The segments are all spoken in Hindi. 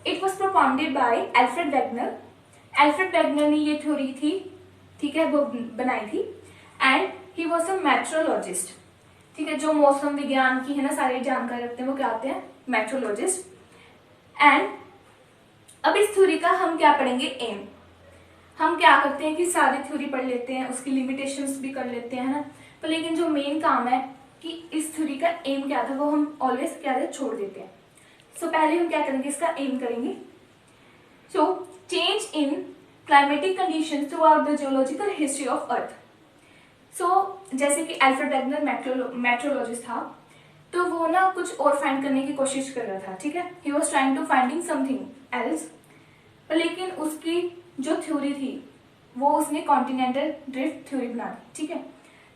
It was propounded by Alfred Wegener. Alfred Wegener ने ये थ्योरी थी, ठीक है, वो बनाई थी। And he was a meteorologist, ठीक है, जो मौसम विज्ञान की है ना सारी जानकारी रखते हैं वो क्या आते हैं, मेट्रोलॉजिस्ट। एंड अब इस थ्योरी का हम क्या पढ़ेंगे, एम। हम क्या करते हैं कि सारी थ्योरी पढ़ लेते हैं, उसकी लिमिटेशंस भी कर लेते हैं, है ना, पर लेकिन जो मेन काम है कि इस थ्योरी का एम क्या था वो हम ऑलवेज क्या है छोड़ देते हैं। सो पहले हम क्या करेंगे, इसका एम करेंगे। So change in climatic conditions throughout the geological history of earth. So जैसे कि एल्फ्रेड वेगनर मेट्रोलॉजिस्ट था, तो वो ना कुछ और फाइंड करने की कोशिश कर रहा था, ठीक है, he was trying to finding something else. पर लेकिन उसकी जो थ्योरी थी वो उसने कॉन्टिनेंटल ड्रिफ्ट थ्योरी बना दी, ठीक है।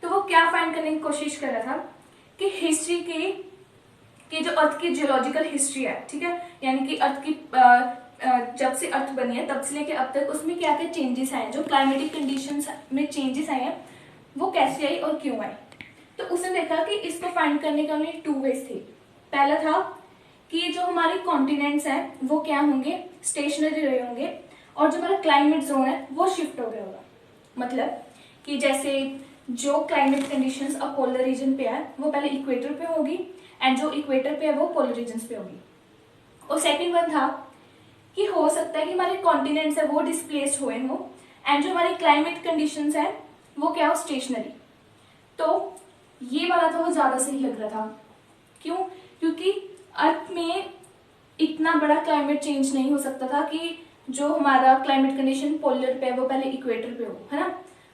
तो वो क्या फाइंड करने की कोशिश कर रहा था कि हिस्ट्री के जो अर्थ की जियोलॉजिकल हिस्ट्री है, ठीक है, यानी कि अर्थ की जब से अर्थ बनी है तब से लेके अब तक उसमें क्या क्या चेंजेस आए हैं, जो क्लाइमेटिक कंडीशंस में चेंजेस आए हैं वो कैसे आई और क्यों आई। तो उसने देखा कि इसको फाइंड करने के लिए 2 वेज थे। पहला था कि जो हमारे कॉन्टिनेंट्स हैं वो क्या होंगे, स्टेशनरी रहे होंगे, और जो हमारा क्लाइमेट जोन है वो शिफ्ट हो गया होगा। मतलब कि जैसे जो क्लाइमेट कंडीशंस अब पोलर रीजन पे है वो पहले इक्वेटर पे होगी, एंड जो इक्वेटर पे है वो पोलर रीजन पे होगी। और सेकंड वन था कि हो सकता है कि हमारे कॉन्टिनेंट्स है वो डिस्प्लेस्ड हुए हो, एंड जो हमारी क्लाइमेट कंडीशंस है वो क्या हो, स्टेशनरी। तो ये वाला तो ज्यादा सही लग रहा था। क्यों? क्योंकि अर्थ में इतना बड़ा क्लाइमेट चेंज नहीं हो सकता था कि जो हमारा क्लाइमेट कंडीशन पोलर पे है वो पहले इक्वेटर पे हो, है ना।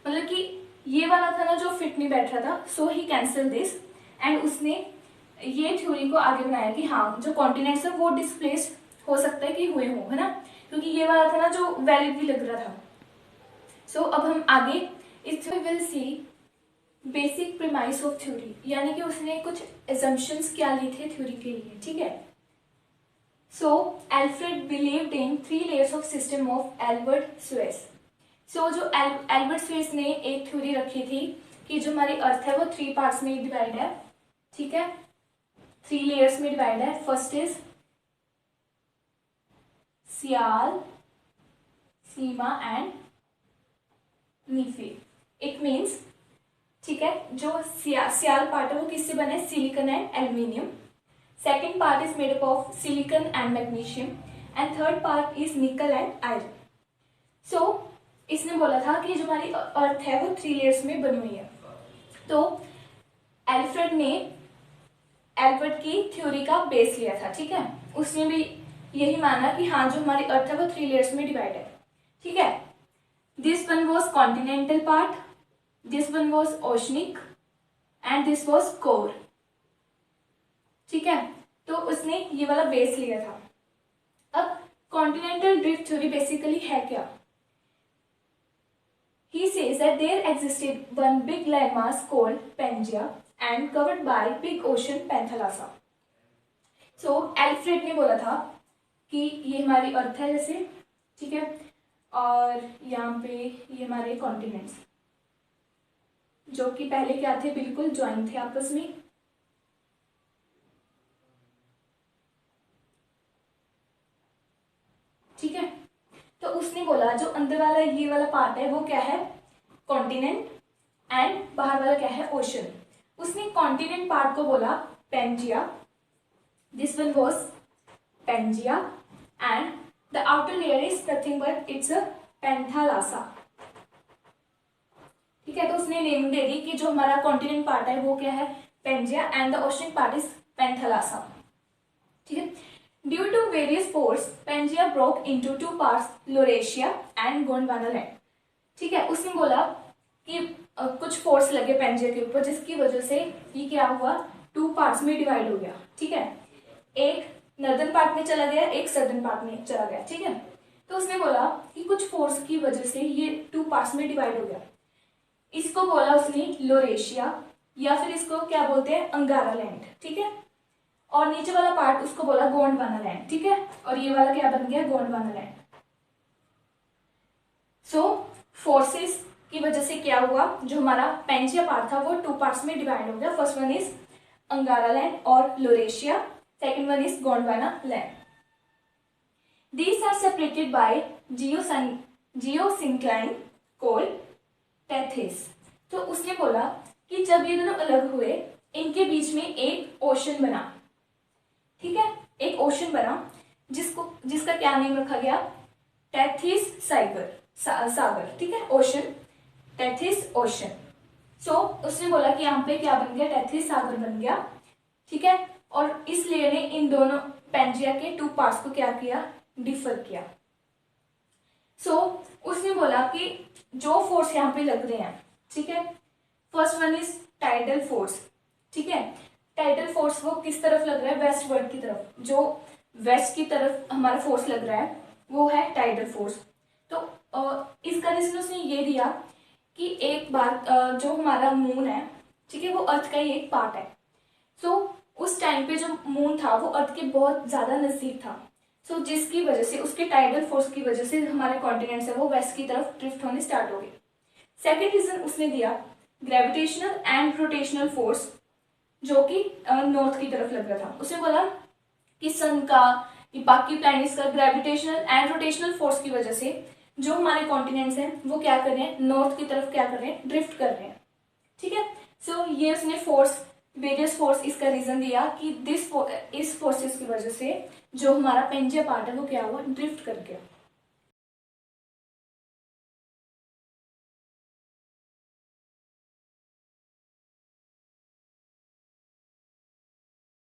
मतलब कि ये वाला था ना जो फिट नहीं बैठ रहा था, सो ही कैंसल दिस। एंड उसने ये थ्योरी को आगे बनाया कि हाँ जो कॉन्टिनेंट्स है वो डिस्प्लेस हो सकता है कि हुए हो, है ना, क्योंकि ये वाला था ना जो वैलिड भी लग रहा था। सो अब हम आगे इस will see basic premise of theory, यानी कि उसने कुछ एजम्पशंस क्या ली थे थ्योरी के लिए, ठीक है। So Alfred believed in 3 layers of system of Albert Suess. So जो एल्बर्ट स्वेस ने एक थ्योरी रखी थी कि जो हमारी अर्थ है वो 3 पार्ट्स में डिवाइड है, ठीक है, 3 लेयर्स में डिवाइड है। First is sial, sima and nife. It means, ठीक है, जो सियाल पार्ट है वो किससे बना है, silicon and aluminium. Second part is made up of silicon and magnesium, and third part is nickel and iron. So इसने बोला था कि जो हमारी अर्थ है वो 3 लेयर्स में बनी हुई है। तो एल्फ्रेड ने एल्बर्ट की थ्योरी का बेस लिया था, ठीक है, उसने भी यही माना कि हाँ जो हमारी अर्थ है वो 3 लेयर्स में डिवाइड है, ठीक है। This one was continental part, this one was oceanic, and this was core, ठीक है। तो उसने ये वाला बेस लिया था। अब कॉन्टिनेंटल ड्रिफ्ट थ्योरी बेसिकली है क्या, he says that there existed one big landmass called Pangaea and covered by big ocean Panthalassa. So Alfred ने बोला था कि ये हमारी अर्थ है जैसे, ठीक है, और यहाँ पे ये हमारे कॉन्टिनेंट्स जो कि पहले क्या थे, बिल्कुल ज्वाइन थे आपस में, ठीक है। तो उसने बोला जो अंदर वाला ये वाला पार्ट है वो क्या है, कॉन्टिनेंट, एंड बाहर वाला क्या है, ओशन। उसने कॉन्टिनेंट पार्ट को बोला Pangaea, this one was Pangaea, and the outer layer is nothing but it's a Panthalassa, ठीक है। तो उसने नेम दे दी कि जो हमारा कॉन्टिनेंट पार्ट है वो क्या है, Pangaea, and the ocean part is Panthalassa, ठीक है। Due to various force, Pangaea broke into 2 parts, Laurasia and Gondwana land. ठीक है, उसने बोला कि कुछ फोर्स लगे पेंजिया के ऊपर जिसकी वजह से ये क्या हुआ, 2 पार्ट्स में डिवाइड हो गया, ठीक है। एक नॉर्दर्न पार्ट में चला गया, एक सदर्न पार्ट में चला गया, ठीक है। तो उसने बोला कि कुछ फोर्स की वजह से ये 2 पार्ट्स में डिवाइड हो गया। इसको बोला उसने लोरेशिया, या फिर इसको क्या बोलते हैं, अंगारा लैंड, ठीक है। और नीचे वाला पार्ट उसको बोला गोंडवाना लैंड, ठीक है, और ये वाला क्या बन गया, गोंडवाना लैंड। सो फोर्सेस की वजह से क्या हुआ, जो हमारा पेंजिया पार्ट था वो 2 पार्ट्स में डिवाइड हो गया। First one is Angara land और Laurasia, second one is Gondwana land. These are separated by geosyncline called Tethys. तो उसने बोला कि जब ये दोनों अलग हुए इनके बीच में एक ओशन बना, ठीक है, एक ओशन बना जिसका क्या नेम रखा गया, टेथिस सागर, ठीक है, ओशन, टेथिस ओशन। सो उसने बोला कि यहाँ पे क्या बन गया, टेथिस सागर बन गया, ठीक है। और इस लेयर ने इन दोनों पेंजिया के 2 पार्ट्स को क्या किया, डिफर किया। सो उसने बोला कि जो फोर्स यहाँ पे लग रहे हैं, ठीक है, first one is tidal force, ठीक है। टाइडल फोर्स वो किस तरफ लग रहा है, वेस्टवर्ड की तरफ, जो वेस्ट की तरफ हमारा फोर्स लग रहा है वो है टाइडल फोर्स। तो इसका रीजन उसने ये दिया कि एक बार जो हमारा मून है, ठीक है, वो अर्थ का ही एक पार्ट है। सो उस टाइम पे जो मून था वो अर्थ के बहुत ज्यादा नजदीक था। सो जिसकी वजह से उसके टाइडल फोर्स की वजह से हमारे कॉन्टिनेंट्स है वो वेस्ट की तरफ ड्रिफ्ट होने स्टार्ट हो गए। सेकेंड रीजन उसने दिया ग्रेविटेशनल एंड रोटेशनल फोर्स, जो कि नॉर्थ की तरफ लग रहा था। उसने बोला कि सन का, कि बाकी प्लैनेट्स का ग्रेविटेशनल एंड रोटेशनल फोर्स की वजह से जो हमारे कॉन्टिनेंट्स हैं वो क्या कर रहे हैं, नॉर्थ की तरफ क्या कर रहे हैं, ड्रिफ्ट कर रहे हैं, ठीक है। सो ये उसने फोर्स, वेरियस फोर्स, इसका रीजन दिया कि इस फोर्सेस की वजह से जो हमारा पेंजिया पार्ट है वो क्या हुआ, ड्रिफ्ट कर गया।